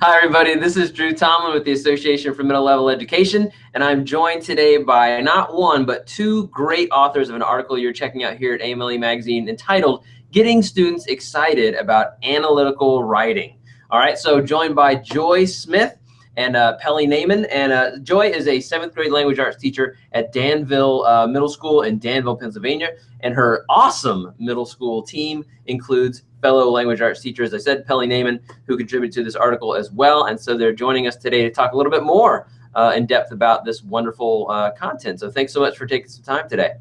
Hi, everybody. This is Drew Tomlin with the Association for Middle Level Education, and I'm joined today by not one, but two great authors of an article you're checking out here at AMLE Magazine entitled Getting Students Excited About Analytical Writing. All right, so joined by Joy Smith and Pelle Nejman. And Joy is a 7th grade language arts teacher at Danville Middle School in Danville, Pennsylvania. And her awesome middle school team includes fellow language arts teacher, as I said, Pelle Nejman, who contributed to this article as well. And so they're joining us today to talk a little bit more in depth about this wonderful content. So thanks so much for taking some time today.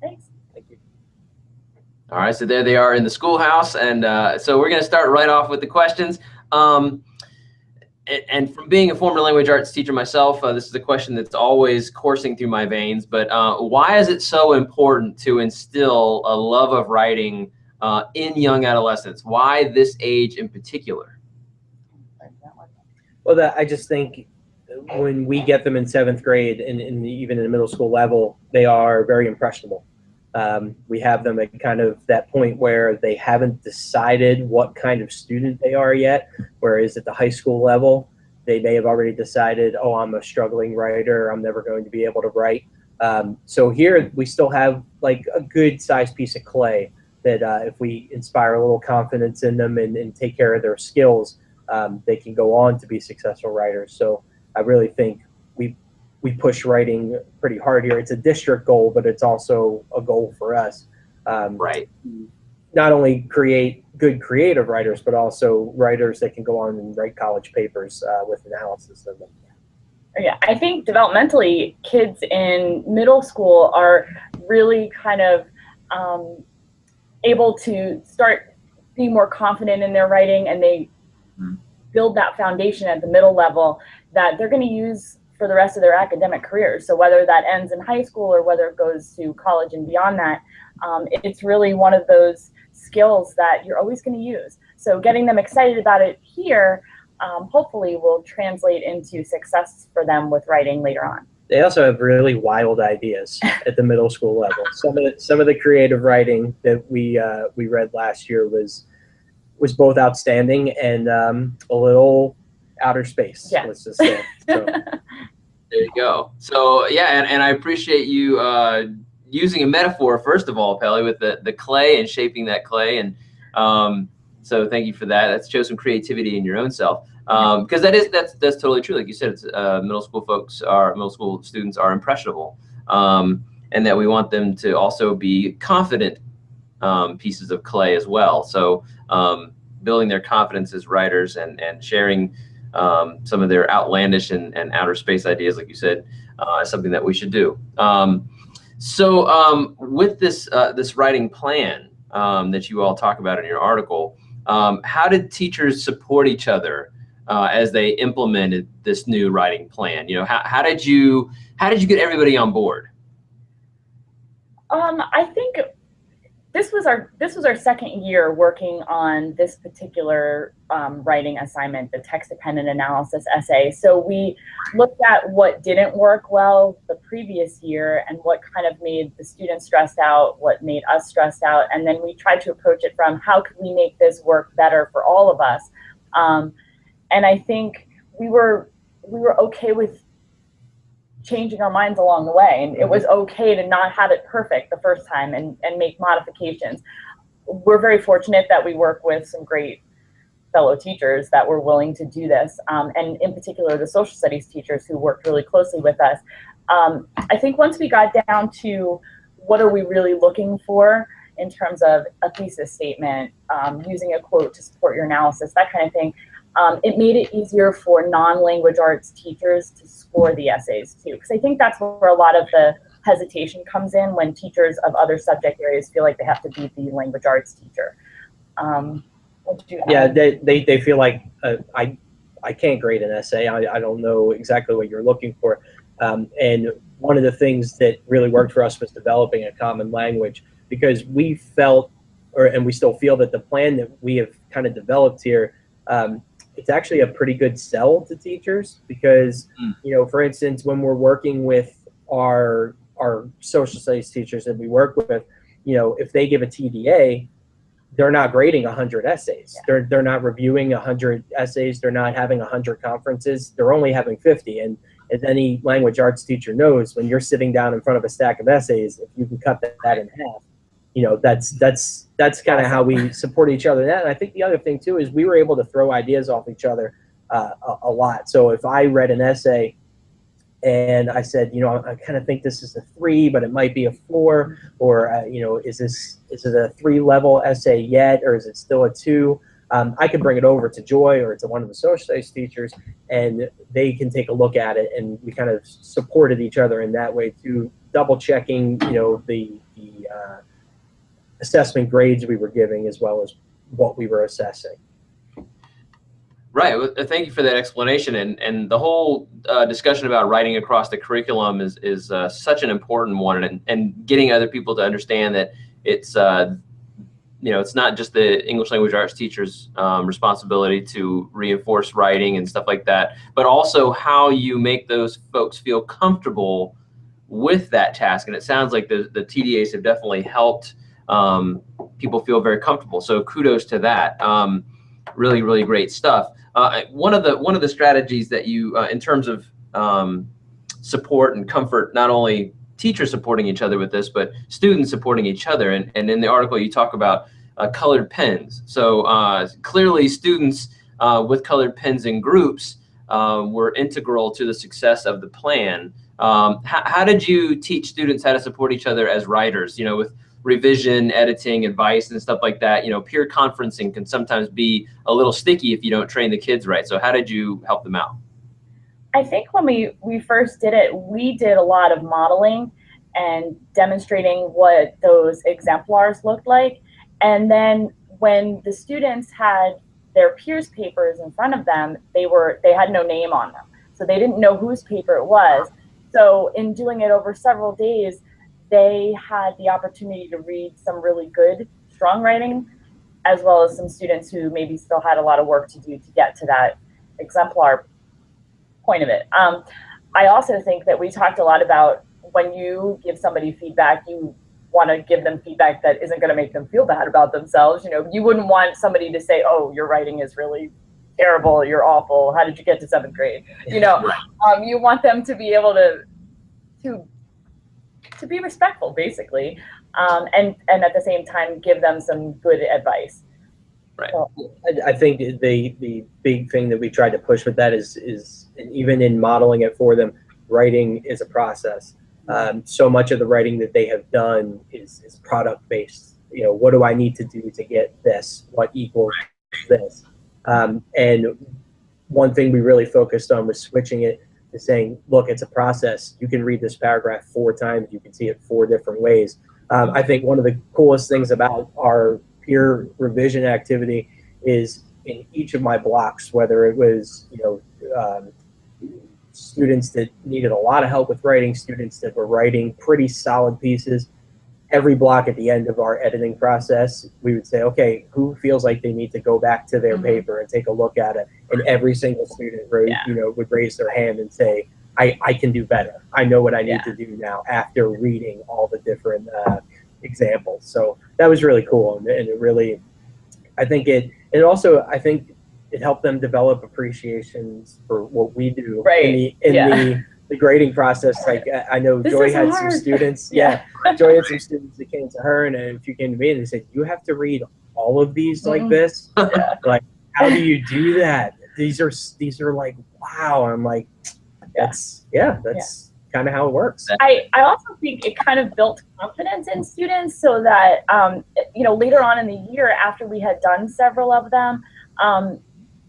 Thanks. Thank you. All right, so there they are in the schoolhouse. And so we're going to start right off with the questions. And from being a former language arts teacher myself, this is a question that's always coursing through my veins. But why is it so important to instill a love of writing in young adolescents? Why this age in particular? Well, I just think when we get them in 7th grade and even in the middle school level, they are very impressionable. We have them at kind of that point where they haven't decided what kind of student they are yet, whereas at the high school level, they may have already decided, oh, I'm a struggling writer, I'm never going to be able to write. So here we still have like a good sized piece of clay that if we inspire a little confidence in them and take care of their skills, they can go on to be successful writers. So I really think we push writing pretty hard here. It's a district goal, but it's also a goal for us. Right. Not only create good creative writers, but also writers that can go on and write college papers with analysis of them. Yeah, I think developmentally, kids in middle school are really kind of able to start being more confident in their writing, and they build that foundation at the middle level that they're going to use for the rest of their academic careers. So whether that ends in high school or whether it goes to college and beyond that, it's really one of those skills that you're always going to use. So getting them excited about it here hopefully will translate into success for them with writing later on. They also have really wild ideas at the middle school level. Some of the creative writing that we read last year was both outstanding and a little outer space. Yeah. Let's just say. So. There you go. So yeah, and I appreciate you using a metaphor, first of all, Pelle, with the clay and shaping that clay. And so thank you for that. That shows some creativity in your own self. Because that's totally true. Like you said, it's, middle school students are impressionable, and that we want them to also be confident pieces of clay as well. So building their confidence as writers and sharing some of their outlandish and outer space ideas, like you said, is something that we should do. So with this writing plan that you all talk about in your article, how did teachers support each other as they implemented this new writing plan? You know, how did you get everybody on board? I think this was our second year working on this particular writing assignment, the text-dependent analysis essay. So we looked at what didn't work well the previous year and what kind of made the students stressed out, what made us stressed out, and then we tried to approach it from how could we make this work better for all of us. And I think we were okay with changing our minds along the way, and it was okay to not have it perfect the first time and make modifications. We're very fortunate that we work with some great fellow teachers that were willing to do this, and in particular the social studies teachers who worked really closely with us. I think once we got down to what are we really looking for in terms of a thesis statement, using a quote to support your analysis, that kind of thing, it made it easier for non-language arts teachers to score the essays too, because I think that's where a lot of the hesitation comes in when teachers of other subject areas feel like they have to be the language arts teacher. Yeah, they feel like I can't grade an essay. I don't know exactly what you're looking for. And one of the things that really worked for us was developing a common language, because we felt, and we still feel, that the plan that we have kind of developed here, it's actually a pretty good sell to teachers, because, you know, for instance, when we're working with our social studies teachers that we work with, you know, if they give a TDA, they're not grading 100 essays. They're not reviewing 100 essays. They're not having 100 conferences. They're only having 50. And as any language arts teacher knows, when you're sitting down in front of a stack of essays, if you can cut that in half, you know, that's kind of how we support each other. And I think the other thing too is we were able to throw ideas off each other a lot. So if I read an essay and I said, you know, I kind of think this is a 3, but it might be a 4, or you know, is it a 3-level essay yet, or is it still a 2? I can bring it over to Joy or to one of the social studies teachers, and they can take a look at it, and we kind of supported each other in that way too, double checking, you know, the assessment grades we were giving as well as what we were assessing. Right. Well, thank you for that explanation. And the whole discussion about writing across the curriculum is such an important one, and getting other people to understand that it's you know, it's not just the English language arts teacher's responsibility to reinforce writing and stuff like that, but also how you make those folks feel comfortable with that task. And it sounds like the TDAs have definitely helped people feel very comfortable. So kudos to that. Really, really great stuff. One of the strategies that you, in terms of support and comfort, not only teachers supporting each other with this, but students supporting each other. And in the article, you talk about colored pens. So clearly students with colored pens in groups were integral to the success of the plan. How did you teach students how to support each other as writers, you know, with revision, editing, advice, and stuff like that? You know, peer conferencing can sometimes be a little sticky if you don't train the kids right. So how did you help them out? I think when we first did it, we did a lot of modeling and demonstrating what those exemplars looked like. And then when the students had their peers' papers in front of them, they had no name on them. So they didn't know whose paper it was. So in doing it over several days, they had the opportunity to read some really good, strong writing, as well as some students who maybe still had a lot of work to do to get to that exemplar point of it. I also think that we talked a lot about when you give somebody feedback, you want to give them feedback that isn't going to make them feel bad about themselves. You know, you wouldn't want somebody to say, "Oh, your writing is really terrible, you're awful, how did you get to 7th grade?" You know, you want them to be able to be respectful, basically, and at the same time give them some good advice. Right. So, I think the big thing that we tried to push with that is even in modeling it for them, writing is a process. So much of the writing that they have done is product based. You know, what do I need to do to get this? What equals this? And one thing we really focused on was switching it to saying, look, it's a process. You can read this paragraph 4 times. You can see it 4 different ways. I think one of the coolest things about our peer revision activity is in each of my blocks, whether it was, you know, students that needed a lot of help with writing, students that were writing pretty solid pieces, every block at the end of our editing process, we would say, okay, who feels like they need to go back to their paper and take a look at it? And every single student you know, would raise their hand and say, I can do better. I know what I need to do now after reading all the different examples. So that was really cool. And it really, I think it helped them develop appreciations for what we do in the grading process. Like I know Joy had some students, Joy had some students that came to her, and a few came to me and they said, you have to read all of these like this? Like, how do you do that? These are like, wow. I'm like, that's kind of how it works. I also think it kind of built confidence in students so that, you know, later on in the year after we had done several of them,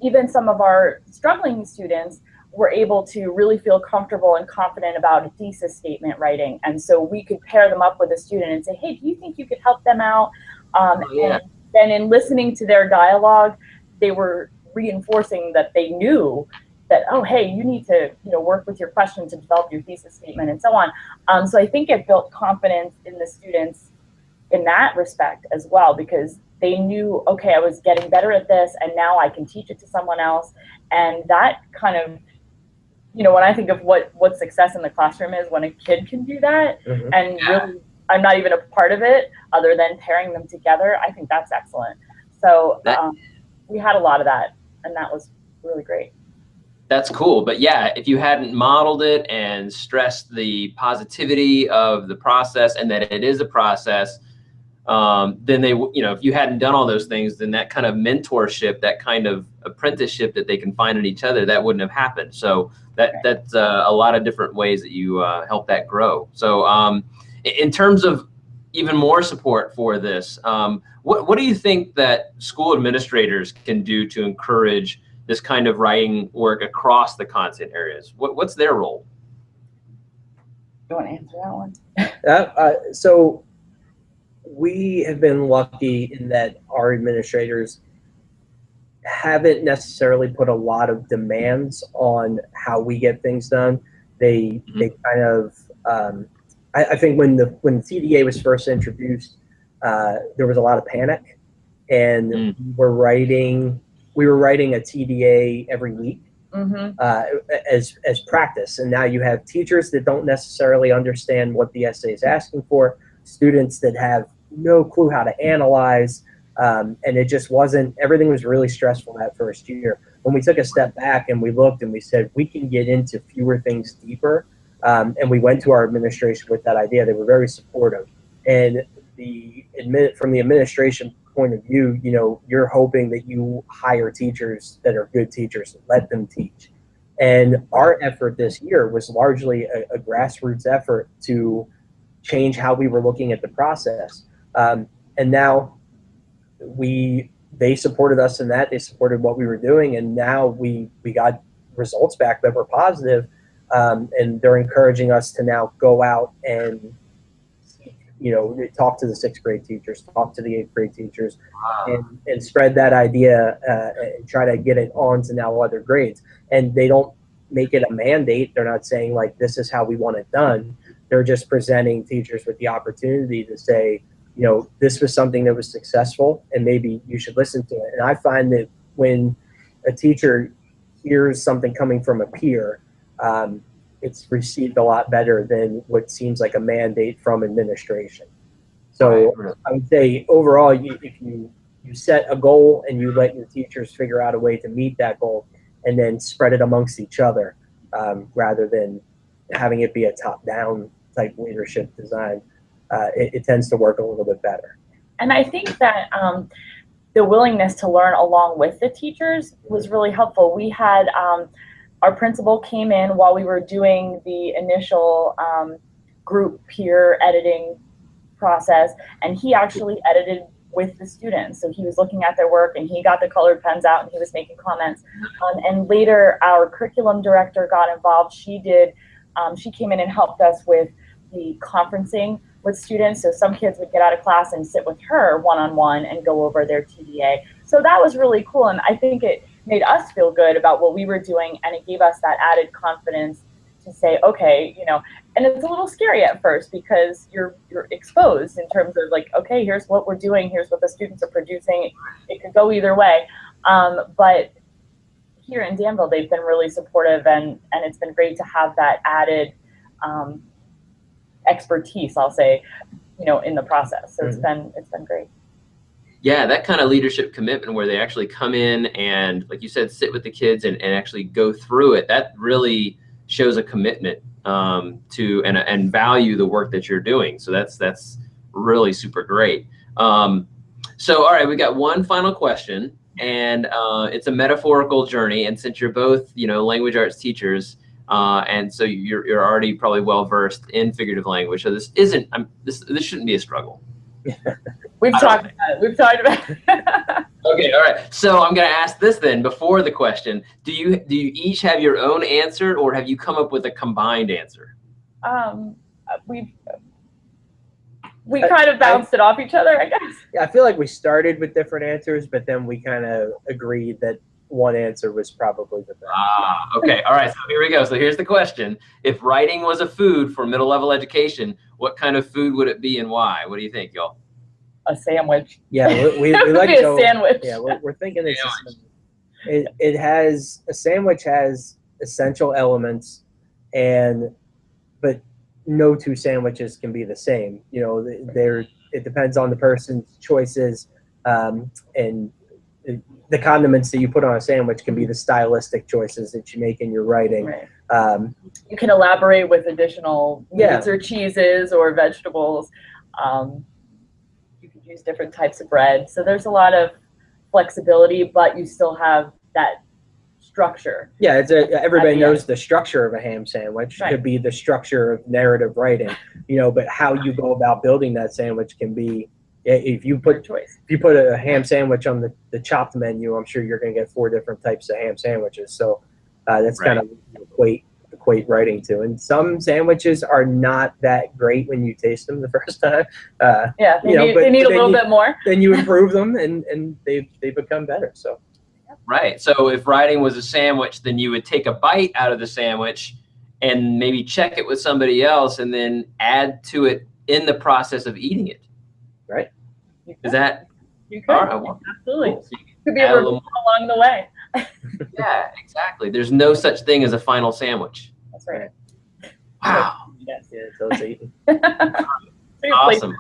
even some of our struggling students were able to really feel comfortable and confident about a thesis statement writing. And so we could pair them up with a student and say, hey, do you think you could help them out? And then in listening to their dialogue, they were reinforcing that they knew that, oh, hey, you need to, you know, work with your question to develop your thesis statement and so on. So I think it built confidence in the students in that respect as well, because they knew, okay, I was getting better at this and now I can teach it to someone else. And that kind of, you know, when I think of what success in the classroom is, when a kid can do that and really I'm not even a part of it other than pairing them together, I think that's excellent. So we had a lot of that, and that was really great. That's cool. But yeah, if you hadn't modeled it and stressed the positivity of the process and that it is a process, then they, if you hadn't done all those things, then that kind of mentorship, that kind of apprenticeship that they can find in each other, that wouldn't have happened. So that's a lot of different ways that you help that grow. So in terms of even more support for this, what do you think that school administrators can do to encourage this kind of writing work across the content areas? What's their role? You want to answer that one? So we have been lucky in that our administrators haven't necessarily put a lot of demands on how we get things done. They kind of I think when the TDA was first introduced, there was a lot of panic, and we were writing a TDA every week as practice. And now you have teachers that don't necessarily understand what the essay is asking for, students that have no clue how to analyze, and it just wasn't, everything was really stressful that first year. When we took a step back and we looked and we said, we can get into fewer things deeper, and we went to our administration with that idea. They were very supportive. And from the administration point of view, you're hoping that you hire teachers that are good teachers, let them teach. And our effort this year was largely a grassroots effort to change how we were looking at the process. And now they supported us in that. They supported what we were doing, and now we got results back that were positive, and they're encouraging us to now go out and talk to the 6th grade teachers, talk to the 8th grade teachers, and spread that idea and try to get it on to now other grades. And they don't make it a mandate. They're not saying like, this is how we want it done. They're just presenting teachers with the opportunity to say, this was something that was successful and maybe you should listen to it. And I find that when a teacher hears something coming from a peer, it's received a lot better than what seems like a mandate from administration. So I would say overall, if you set a goal and you let your teachers figure out a way to meet that goal and then spread it amongst each other, rather than having it be a top-down type leadership design, it tends to work a little bit better. And I think that the willingness to learn along with the teachers was really helpful. We had our principal came in while we were doing the initial group peer editing process, and he actually edited with the students. So he was looking at their work and he got the colored pens out and he was making comments. And later our curriculum director got involved. She came in and helped us with the conferencing with students. So some kids would get out of class and sit with her one-on-one and go over their TDA. So that was really cool. And I think it made us feel good about what we were doing, and it gave us that added confidence to say, okay, and it's a little scary at first because you're exposed in terms of like, okay, here's what we're doing, here's what the students are producing. It could go either way. But here in Danville, they've been really supportive, and it's been great to have that added expertise, I'll say, in the process. So it's been great. Yeah, that kind of leadership commitment where they actually come in and, like you said, sit with the kids and actually go through it, that really shows a commitment to and value the work that you're doing. So that's really super great. So, all right, we got one final question, and it's a metaphorical journey. And since you're both, language arts teachers, and so you're already probably well versed in figurative language, so this isn't this shouldn't be a struggle. We've talked about it. Okay, all right. So I'm going to ask this then before the question. Do you each have your own answer, or have you come up with a combined answer? We kind of bounced it off each other, I guess. Yeah, I feel like we started with different answers, but then we kind of agreed that one answer was probably the best. Okay. All right. So here we go. So here's the question. If writing was a food for middle level education, what kind of food would it be and why? What do you think, y'all? A sandwich. Yeah, we like to go, a sandwich. Yeah, we're thinking it's it has, a sandwich has essential elements, but no two sandwiches can be the same. You know, it depends on the person's choices, and the condiments that you put on a sandwich can be the stylistic choices that you make in your writing. Right. You can elaborate with additional meats or cheeses or vegetables. You could use different types of bread. So there's a lot of flexibility, but you still have that structure. Yeah, everybody knows the structure of a ham sandwich. Right. Could be the structure of narrative writing, you know, but how you go about building that sandwich can be, if you put a ham sandwich on the chopped menu, I'm sure you're going to get 4 different types of ham sandwiches. So that's kind of equate writing to. And some sandwiches are not that great when you taste them the first time. They need a little bit more. Then you improve them, and they become better. So. Right. So if writing was a sandwich, then you would take a bite out of the sandwich and maybe check it with somebody else and then add to it in the process of eating it. Right. Is that? You could. All right, well, absolutely. Cool. So could be a review along the way. Yeah, exactly. There's no such thing as a final sandwich. That's right. Wow. Yes. Yeah, so it's eaten. Awesome.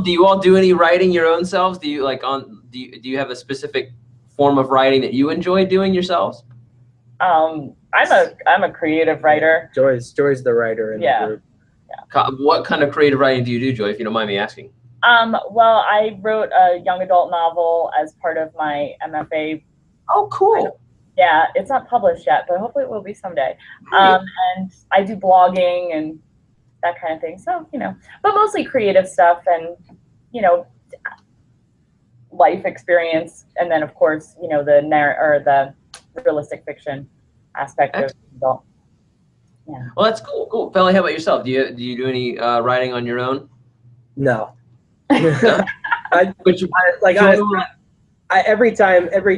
Do you all do any writing your own selves? Do you do you have a specific form of writing that you enjoy doing yourselves? I'm a creative writer. Joy's the writer in the group. Yeah. What kind of creative writing do you do, Joy, if you don't mind me asking? Well, I wrote a young adult novel as part of my MFA. Oh, cool. Yeah, it's not published yet, but hopefully it will be someday. And I do blogging and that kind of thing. So, you know, but mostly creative stuff and, you know, life experience. And then, of course, you know, the realistic fiction aspect of adult. Yeah. Well, that's cool. Cool. Pelle, how about yourself? Do you do any writing on your own? No. Every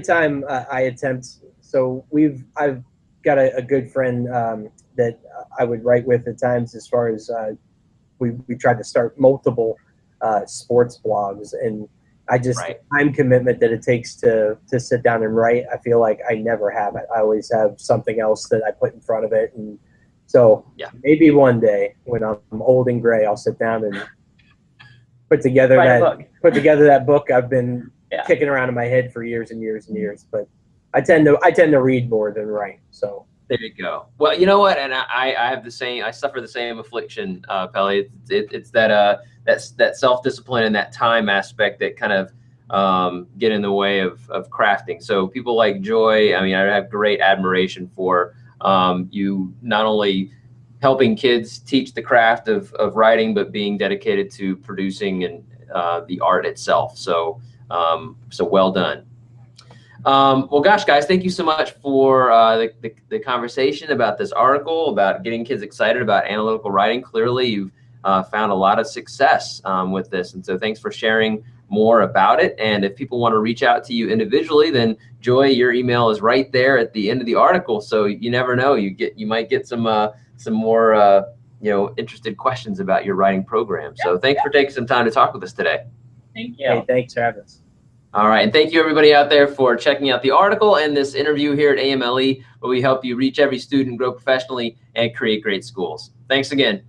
time I attempt. So I've got a good friend that I would write with at times. As far as we tried to start multiple sports blogs, and time commitment that it takes to sit down and write. I feel like I never have it. I always have something else that I put in front of it, and so maybe one day when I'm old and gray, I'll sit down and put together that book I've been kicking around in my head for years and years and years. But I tend to read more than write. So there you go. Well, you know what, and I have the same. I suffer the same affliction, Pelle. It's that self-discipline and that time aspect that kind of get in the way of crafting. So people like Joy, I mean, I have great admiration for you not only helping kids teach the craft of writing, but being dedicated to producing and the art itself. So well done. Well, gosh, guys, thank you so much for the conversation about this article, about getting kids excited about analytical writing. Clearly, you've found a lot of success with this. And so thanks for sharing more about it. And if people want to reach out to you individually, then Joy, your email is right there at the end of the article. So you never know, you might get some more interested questions about your writing program. So thanks for taking some time to talk with us today. Thank you. Hey, thanks for having us. All right, and thank you everybody out there for checking out the article and this interview here at AMLE, where we help you reach every student, grow professionally, and create great schools. Thanks again.